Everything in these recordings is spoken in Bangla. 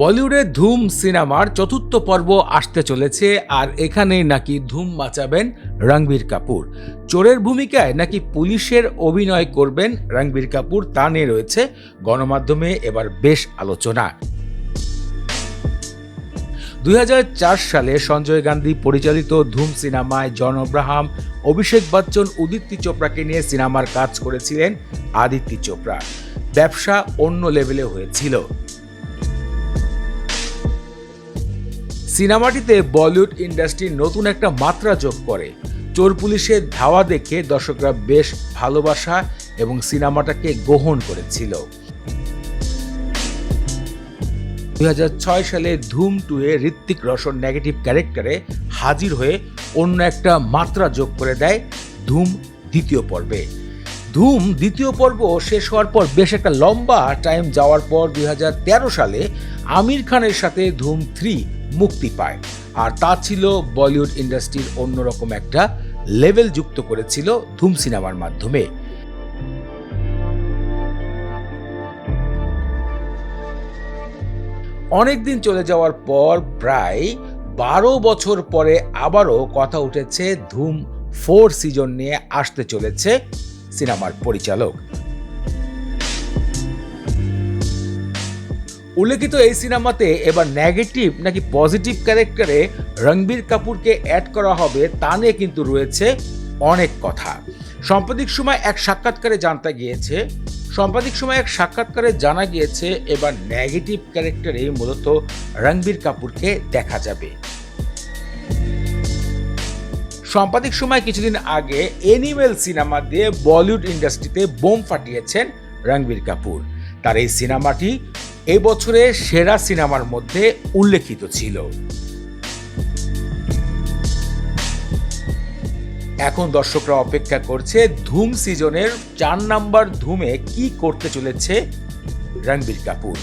বলিউডের ধুম সিনেমার চতুর্থ পর্ব আসতে চলেছে, আর এখানেই নাকি ধুম মাচাবেন রণবীর কাপুর। চোরের ভূমিকায় নাকি পুলিশের অভিনয় করবেন রণবীর কাপুর, তা নিয়ে রয়েছে গণমাধ্যমে এবার বেশ আলোচনা। 2004 সালে সঞ্জয় গান্ধী পরিচালিত ধুম সিনেমায় জন আব্রাহাম, অভিষেক বচ্চন, উদিতি চোপড়াকে নিয়ে সিনেমার কাজ করেছিলেন আদিত্য চোপড়া। ব্যবসা অন্য লেভেলে হয়েছিল। সিনেমাটিতে বলিউড ইন্ডাস্ট্রি নতুন একটা মাত্রা যোগ করে। চোর পুলিশের ধাওয়া দেখে দর্শকরা বেশ ভালোবাসা এবং সিনেমাটাকে গ্রহণ করেছিল। 2006 সালে ধুম 2 এ ঋত্বিক রোশন নেগেটিভ ক্যারেক্টারে হাজির হয়ে অন্য একটা মাত্রা যোগ করে দেয় ধুম দ্বিতীয় পর্বে। ধুম দ্বিতীয় পর্ব শেষ হওয়ার পর বেশ একটা লম্বা টাইম যাওয়ার পর 2013 সালে আমির খানের সাথে ধুম 3 মুক্তি পায়, আর তা ছিল বলিউড ইন্ডাস্ট্রির অন্যরকম একটা লেভেল যুক্ত করেছিল ধুম সিনেমার মাধ্যমে। অনেকদিন চলে যাওয়ার পর প্রায় 12 বছর পরে আবারও কথা উঠেছে ধুম 4 সিজন নিয়ে আসতে চলেছে সিনেমার পরিচালক। উল্লেখিত এই সিনেমাতে এবার নেগেটিভ নাকি পজিটিভ ক্যারেক্টারে রণবীর কাপুরকে অ্যাড করা হবে তা নিয়ে কিন্তু রয়েছে অনেক কথা। সাম্প্রতিক সময় এক সাক্ষাৎকারে জানা গিয়েছে এবার নেগেটিভ ক্যারেক্টারে মূলত রণবীর কাপুরকে দেখা যাবে। সাম্প্রতিক সময় কিছুদিন আগে অ্যানিমেল সিনেমা দিয়ে বলিউড ইন্ডাস্ট্রিতে বোম ফাটিয়েছেন রণবীর কাপুর। তার এই সিনেমাটি এই বছরের সেরা সিনেমার মধ্যে উল্লেখিত ছিল। এখন দর্শকরা অপেক্ষা করছে ধুম সিজনের 4 নাম্বার ধুমে কি করতে চলেছে রণবীর কাপুর।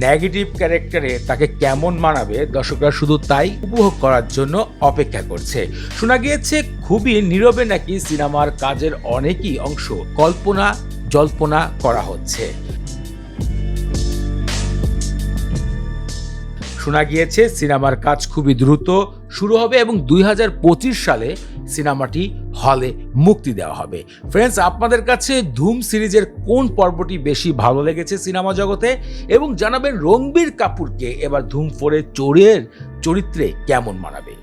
নেগেটিভ ক্যারেক্টারে তাকে কেমন মানাবে, দর্শকরা শুধু তাই উপভোগ করার জন্য অপেক্ষা করছে। শোনা গিয়েছে খুবই নীরবে নাকি সিনেমার কাজের অনেকই অংশ কল্পনা জল্পনা করা হচ্ছে। শোনা গিয়েছে সিনেমার কাজ খুবই দ্রুত শুরু হবে এবং 2025 সালে সিনেমাটি হলে মুক্তি দেওয়া হবে। ফ্রেন্ডস, আপনাদের কাছে ধুম সিরিজের কোন পর্বটি বেশি ভালো লেগেছে সিনেমা জগতে, এবং জানাবেন রণবীর কাপুরকে এবার ধুম 4 চোরের চরিত্রে কেমন মানাবে।